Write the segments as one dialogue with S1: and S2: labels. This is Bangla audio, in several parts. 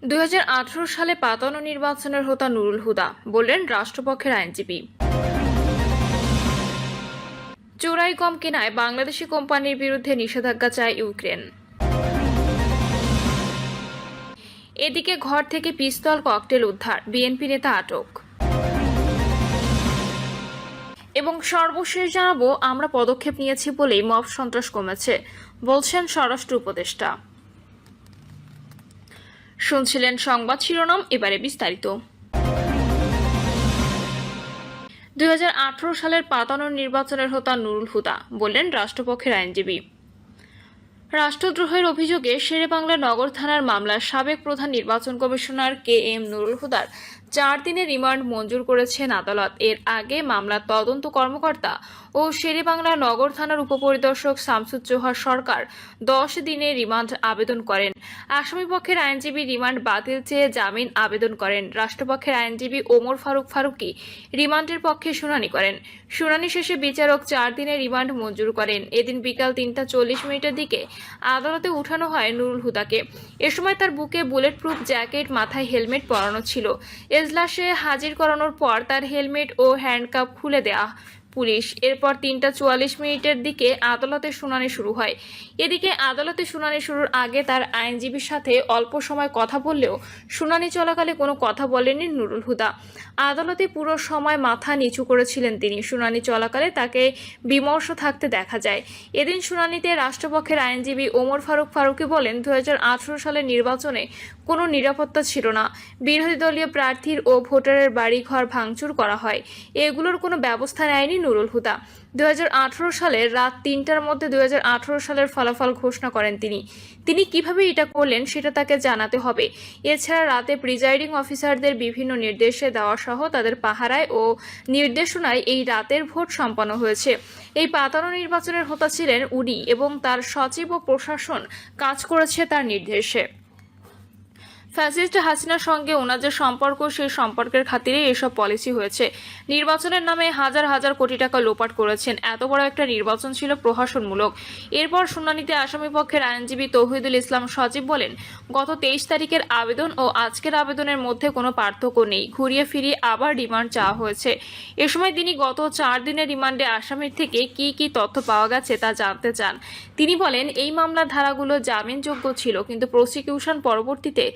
S1: 2018 সালে পাতানো নির্বাচনের হোতা নুরুল হুদা বললেন রাষ্ট্রপক্ষের আইনজীবী। চোরাই গম কেনায় বাংলাদেশি কোম্পানির বিরুদ্ধে নিষেধাজ্ঞা চায় ইউক্রেন। এদিকে ঘর থেকে পিস্তল ককটেল উদ্ধার, বিএনপি নেতা আটক। এবং সর্বশেষ জানাবো, আমরা পদক্ষেপ নিয়েছি বলেই মব সন্ত্রাস কমেছে, বলছেন স্বরাষ্ট্র উপদেষ্টা। শুনছিলেন সংবাদ শিরোনাম, এবারে বিস্তারিত। 2018 সালের পাতানো নির্বাচনের হোতা নুরুল হুদা বললেন রাষ্ট্রপক্ষের আইনজীবী। রাষ্ট্রদ্রোহের অভিযোগে শেরেবাংলা নগর থানার মামলার সাবেক প্রধান নির্বাচন কমিশনার KM নুরুল হুদার 4 দিনের রিমান্ড মঞ্জুর করেছেন আদালত। এর আগে মামলার তদন্ত কর্মকর্তা ও শেরেবাংলা নগর থানার উপপরিদর্শক শামসুজ্জোহা সরকার 10 দিনের রিমান্ড আবেদন করেন। আসামিপক্ষের আইনজীবী রিমান্ড বাতিল চেয়ে জামিন আবেদন করেন। রাষ্ট্রপক্ষের আইনজীবী ওমর ফারুক ফারুকী রিমান্ডের পক্ষে শুনানি করেন। শুনানি শেষে বিচারক 4 দিনের রিমান্ড মঞ্জুর করেন। এদিন বিকাল 3:40 দিকে আদালতে উঠানো হয় নুরুল হুদাকে। এ সময় তার বুকে বুলেট প্রুফ জ্যাকেট, মাথায় হেলমেট পরানো ছিল। এজলাসে হাজির করানোর পর তার হেলমেট ও হ্যান্ডকাপ খুলে দেয়া পুলিশ। এরপর 3:44 দিকে আদালতে শুনানি শুরু হয়। এদিকে আদালতে শুনানি শুরুর আগে তার আইনজীবীর সাথে অল্প সময় কথা বললেও শুনানি চলাকালে কোনো কথা বলেননি নুরুল হুদা। আদালতে পুরো সময় মাথা নিচু করেছিলেন তিনি। শুনানি চলাকালে তাকে বিমর্ষ থাকতে দেখা যায়। এদিন শুনানিতে রাষ্ট্রপক্ষের আইনজীবী ওমর ফারুক ফারুকী বলেন, 2018 সালের নির্বাচনে কোনো নিরাপত্তা ছিল না। বিরোধী দলীয় প্রার্থীর ও ভোটারের বাড়িঘর ভাঙচুর করা হয়। এগুলোর কোনো ব্যবস্থা নেয়নি নুরুল হুদা। 2018 সালের রাত 3টার মধ্যে 2018 সালের ফলাফল ঘোষণা করেন তিনি কিভাবে এটা করলেন সেটা তাকে জানাতে হবে। এছাড়া রাতে প্রিজাইডিং অফিসারদের বিভিন্ন নির্দেশে দেওয়া সহ তাদের পাহারায় ও নির্দেশনায় এই রাতের ভোট সম্পন্ন হয়েছে। এই পাতানো নির্বাচনের হোতা ছিলেন উনি এবং তার সচিব ও প্রশাসন কাজ করেছে তার নির্দেশে। ফ্যাসিস্ট হাসিনার সঙ্গে ওনার যে সম্পর্ক, সেই সম্পর্কের খাতিরে এসব পলিসি হয়েছে। নির্বাচনের নামে হাজার হাজার কোটি টাকা লোপাট করেছেন। এত বড় একটা নির্বাচন ছিল প্রহসনমূলক। এরপর শুনানিতে আসামিপক্ষের আইনজীবী তৌহিদুল ইসলাম সজীব বলেন, গত 23 তারিখের আবেদন ও আজকের আবেদনের মধ্যে কোনো পার্থক্য নেই। ঘুরিয়ে ফিরিয়ে আবার রিমান্ড চাওয়া হয়েছে। এ সময় তিনি গত 4 দিনের রিমান্ডে আসামির থেকে কি কি তথ্য পাওয়া গেছে তা জানতে চান। তিনি বলেন, এই মামলার ধারাগুলো জামিনযোগ্য ছিল, কিন্তু প্রসিকিউশন পরবর্তীতে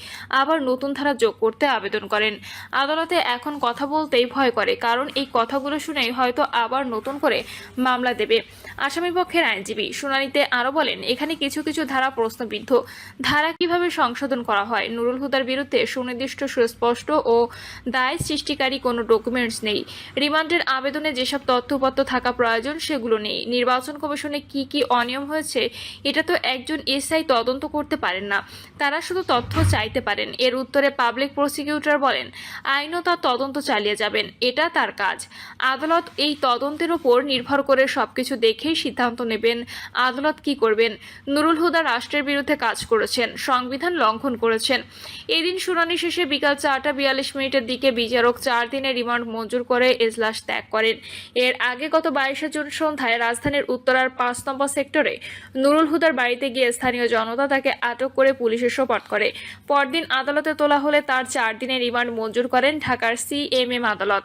S1: আবার নতুন ধারা যোগ করতে আবেদন করেন। আদালতে এখন কথা বলতেই ভয় করে, কারণ এই কথাগুলো শুনেই হয়তো আবার নতুন করে মামলা দেবে। আসামিপক্ষের আইনজীবী শুনানিতে আরও বলেন, এখানে কিছু কিছু ধারা প্রশ্নবিদ্ধ। ধারা কিভাবে সংশোধন করা হয়? নুরুল হুদার বিরুদ্ধে সুনির্দিষ্ট, সুস্পষ্ট ও দায় সৃষ্টিকারী কোনো ডকুমেন্টস নেই। রিমান্ডের আবেদনে যেসব তথ্যপত্র থাকা প্রয়োজন সেগুলো নেই। নির্বাচন কমিশনে কি কি অনিয়ম হয়েছে এটা তো একজন এসআই তদন্ত করতে পারেন না, তারা শুধু তথ্য চাইতে পারেন। এর উত্তরে পাবলিক প্রসিকিউটর বলেন, আইনও তার তদন্ত চালিয়ে যাবেন, এটা তার কাজ। আদালত এই তদন্তের উপর নির্ভর করে সবকিছু দেখেই সিদ্ধান্ত নেবেন আদালত কি করবেন। নুরুল হুদা রাষ্ট্রের বিরুদ্ধে কাজ করেছেন, সংবিধান লঙ্ঘন করেছেন। এদিন শুনানি শেষে বিকাল 4:42 দিকে বিচারক 4 দিনের রিমান্ড মঞ্জুর করে এজলাস ত্যাগ করেন। এর আগে গত 22 জুন সন্ধ্যায় রাজধানীর উত্তরার 5 নম্বর সেক্টরে নুরুল হুদার বাড়িতে গিয়ে স্থানীয় জনতা তাকে আটক করে পুলিশে সোপর্দ করে। পরদিন আদালতে তোলা হলে তার 4 দিনের রিমান্ড মঞ্জুর করেন ঢাকার CMM আদালত।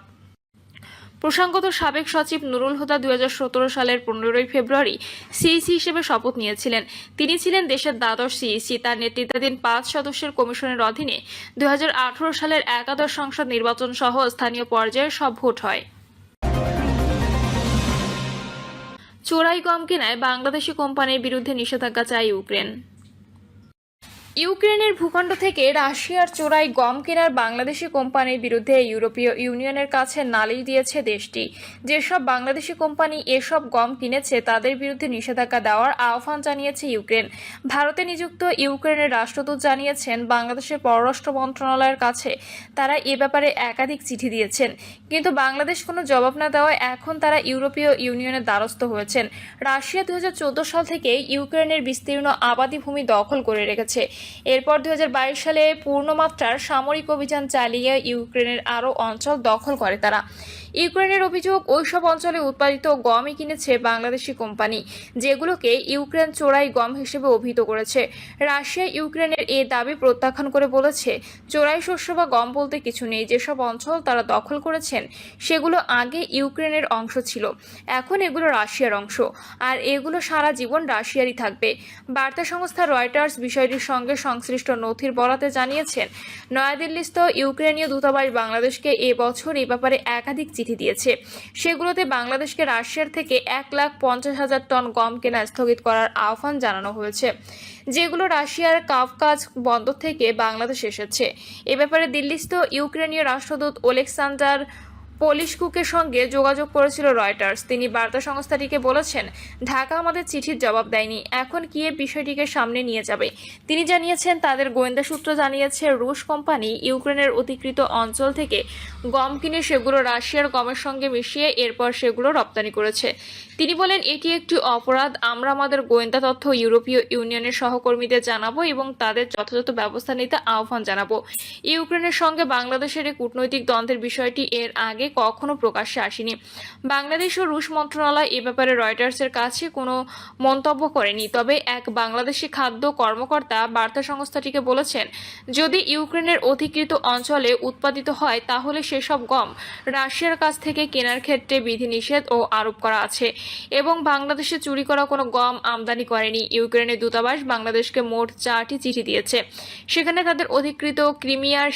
S1: প্রসঙ্গত, সাবেক সচিব নুরুল হুদা 2017 সালের 15 ফেব্রুয়ারি সিইসি হিসেবে শপথ নিয়েছিলেন। তিনি ছিলেন দেশের দ্বাদশ সিইসি। তার নেতৃত্বাধীন 5 সদস্যের কমিশনের অধীনে 2018 সালের একাদশ সংসদ নির্বাচন সহ স্থানীয় পর্যায়ে সব ভোট হয়। চোরাই গম কেনায় বাংলাদেশি কোম্পানির বিরুদ্ধে নিষেধাজ্ঞা চায় ইউক্রেন। ইউক্রেনের ভূখণ্ড থেকে রাশিয়ার চোরাই গম কেনার বাংলাদেশি কোম্পানির বিরুদ্ধে ইউরোপীয় ইউনিয়নের কাছে নালিশ দিয়েছে দেশটি। যেসব বাংলাদেশি কোম্পানি এসব গম কিনেছে তাদের বিরুদ্ধে নিষেধাজ্ঞা দেওয়ার আহ্বান জানিয়েছে ইউক্রেন। ভারতে নিযুক্ত ইউক্রেনের রাষ্ট্রদূত জানিয়েছেন, বাংলাদেশের পররাষ্ট্র মন্ত্রণালয়ের কাছে তারা এ ব্যাপারে একাধিক চিঠি দিয়েছেন, কিন্তু বাংলাদেশ কোনো জবাব না দেওয়ায় এখন তারা ইউরোপীয় ইউনিয়নের দ্বারস্থ হয়েছেন। রাশিয়া 2014 সাল থেকে ইউক্রেনের বিস্তীর্ণ আবাদি ভূমি দখল করে রেখেছে। এরপর 2022 সালে পূর্ণমাত্রার সামরিক অভিযান চালিয়ে ইউক্রেনের আরও অঞ্চল দখল করে তারা। ইউক্রেনের অভিযোগ, ওইসব অঞ্চলে উৎপাদিত গমই কিনেছে বাংলাদেশি কোম্পানি, যেগুলোকে ইউক্রেন চোরাই গম হিসেবে অভিহিত করেছে। রাশিয়া ইউক্রেনের এই দাবি প্রত্যাখ্যান করে বলেছে, চোরাই শস্য বা গম বলতে কিছু নেই। যেসব অঞ্চল তারা দখল করেছেন সেগুলো আগে ইউক্রেনের অংশ ছিল, এখন এগুলো রাশিয়ার অংশ, আর এগুলো সারা জীবন রাশিয়ারই থাকবে। বার্তা সংস্থা রয়টার্স বিষয়টির সঙ্গে সংশ্লিষ্ট নথির বরাতে জানিয়েছেন, নয়াদিল্লিস্থ ইউক্রেনীয় দূতাবাস বাংলাদেশকে এবছর এই ব্যাপারে একাধিক চিঠি দিয়েছে। সেগুলোতে বাংলাদেশকে রাশিয়ার থেকে 1,50,000 টন গম কেনা স্থগিত করার আহ্বান জানানো হয়েছে, যেগুলো রাশিয়ার কাভকাজ বন্দর থেকে বাংলাদেশ এসেছে। এ ব্যাপারে দিল্লিস্থ ইউক্রেনীয় রাষ্ট্রদূত ওলেক্সান্ডার পলিশকুকের সঙ্গে যোগাযোগ করেছিল রয়টার্স। তিনি বার্তা সংস্থাটিকে বলেছেন, ঢাকা আমাদের চিঠির জবাব দেয়নি, এখন কিয়েভ বিষয়টিকে সামনে নিয়ে যাবে। তিনি জানিয়েছেন, তাদের গোয়েন্দা সূত্র জানিয়েছে রুশ কোম্পানি ইউক্রেনের অধিকৃত অঞ্চল থেকে গম কিনে সেগুলো রাশিয়ার গমের সঙ্গে মিশিয়ে এরপর সেগুলো রপ্তানি করেছে। তিনি বলেন, এটি একটি অপরাধ। আমরা আমাদের গোয়েন্দা তথ্য ইউরোপীয় ইউনিয়নের সহকর্মীদের জানাবো এবং তাদের যথাযথ ব্যবস্থা নিতে আহ্বান জানাবো। ইউক্রেনের সঙ্গে বাংলাদেশের এই কূটনৈতিক দ্বন্দ্বের বিষয়টি এর আগে কখনো প্রকাশ্যে আসেনি। বাংলাদেশ ও রুশ মন্ত্রণালয় এ ব্যাপারে রয়টার্সের কাছে কোনো মন্তব্য করেনি। তবে এক বাংলাদেশি খাদ্য কর্মকর্তা বার্তা সংস্থাটিকে বলেছেন, যদি ইউক্রেনের অধিকৃত অঞ্চলে উৎপাদিত হয় তাহলে সেসব গম রাশিয়ার কাছ থেকে কেনার ক্ষেত্রে বিধিনিষেধ ও আরোপ করা আছে এবং বাংলাদেশে চুরি করা কোনো গম আমদানি করেনি। ইউক্রেনের দূতাবাস বাংলাদেশকে মোট 4টি চিঠি দিয়েছে। সেখানে তাদের অধিকৃত ক্রিমিয়ার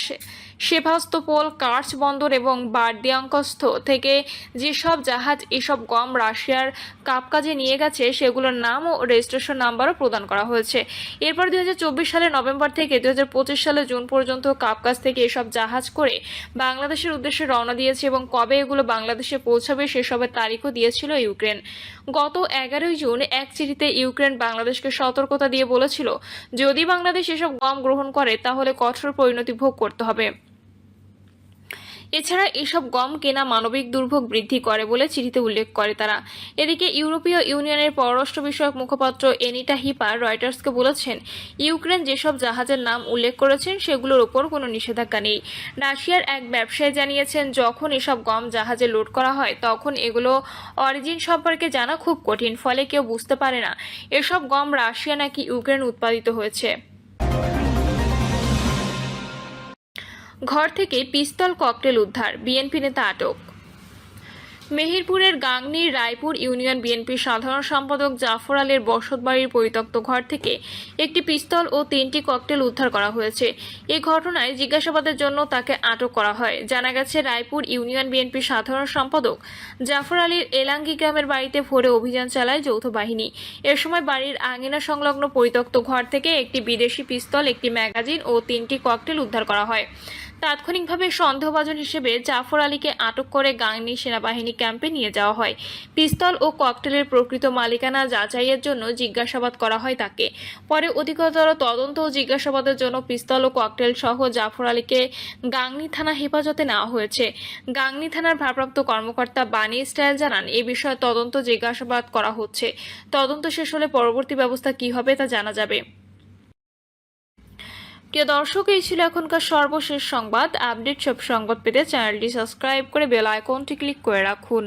S1: সেভাস্তোপোল, কার্চ বন্দর এবং বার্দিয়াঙ্কস্থ থেকে যেসব জাহাজ এসব গম রাশিয়ার কাভকাজে নিয়ে গেছে সেগুলোর নাম ও রেজিস্ট্রেশন নাম্বারও প্রদান করা হয়েছে। এরপর 2024 সালের নভেম্বর থেকে 2025 সালের জুন পর্যন্ত কাভকাজ থেকে এসব জাহাজ করে বাংলাদেশের উদ্দেশ্যে রওনা দিয়েছে এবং কবে এগুলো বাংলাদেশে পৌঁছাবে সেসবের তারিখও দিয়েছিল ইউক্রেন। গত 11 জুন এক চিঠিতে ইউক্রেন বাংলাদেশকে সতর্কতা দিয়ে বলেছিল, যদি বাংলাদেশ এসব গম গ্রহণ করে তাহলে কঠোর পরিণতি ভোগ করতে হবে। এছাড়া এসব গম কেনা মানবিক দুর্ভোগ বৃদ্ধি করে বলে চিঠিতে উল্লেখ করে তারা। এদিকে ইউরোপীয় ইউনিয়নের পররাষ্ট্র বিষয়ক মুখপাত্র এনিটা হিপার রয়টার্সকে বলেছেন, ইউক্রেন যেসব জাহাজের নাম উল্লেখ করেছেন সেগুলোর উপর কোনো নিষেধাজ্ঞা নেই। রাশিয়ার এক ব্যবসায়ী জানিয়েছেন, যখন এসব গম জাহাজে লোড করা হয় তখন এগুলো অরিজিন সম্পর্কে জানা খুব কঠিন, ফলে কেউ বুঝতে পারে না এসব গম রাশিয়া নাকি ইউক্রেন উৎপাদিত হয়েছে। ঘর থেকে পিস্তল, ককটেল উদ্ধার, বিএনপি নেতা আটক। মেহেরপুরের গাংনীর রায়পুর ইউনিয়ন বিএনপির সাধারণ সম্পাদক জাফর আলীর বসতবাড়ির পরিত্যক্ত ঘর থেকে একটি পিস্তল ও 3টি ককটেল উদ্ধার করা হয়েছে। এই ঘটনায় জিজ্ঞাসাবাদের জন্য তাকে আটক করা হয়। জানা গেছে, রায়পুর ইউনিয়ন বিএনপির সাধারণ সম্পাদক জাফর আলীর এলাঙ্গি গ্রামের বাড়িতে ভোরে অভিযান চালায় যৌথ বাহিনী। এর সময় বাড়ির আঙিনা সংলগ্ন পরিত্যক্ত ঘর থেকে একটি বিদেশি পিস্তল, একটি ম্যাগাজিন ও 3টি ককটেল উদ্ধার করা হয়। তাৎক্ষণিকভাবে সন্দেহভাজন হিসেবে জাফর আলীকে আটক করে গাংনী সেনাবাহিনী ক্যাম্পে নিয়ে যাওয়া হয়। পিস্তল ও ককটেলের প্রকৃত মালিকানা যাচাইয়ের জন্য জিজ্ঞাসাবাদ করা হয় তাকে। পরে অধিকতর তদন্ত ও জিজ্ঞাসাবাদের জন্য পিস্তল ও ককটেল সহ জাফর আলীকে গাংনী থানা হেফাজতে নেওয়া হয়েছে। গাংনী থানার ভারপ্রাপ্ত কর্মকর্তা বানি স্টাইল জানান, এ বিষয়ে তদন্ত জিজ্ঞাসাবাদ করা হচ্ছে। তদন্ত শেষ হলে পরবর্তী ব্যবস্থা কী হবে তা জানা যাবে। প্রিয় দর্শক, এই ছিল এখনকার সর্বশেষ সংবাদ। আপডেট সব সংবাদ পেতে চ্যানেলটি সাবস্ক্রাইব করে বেল আইকনটি ক্লিক করে রাখুন।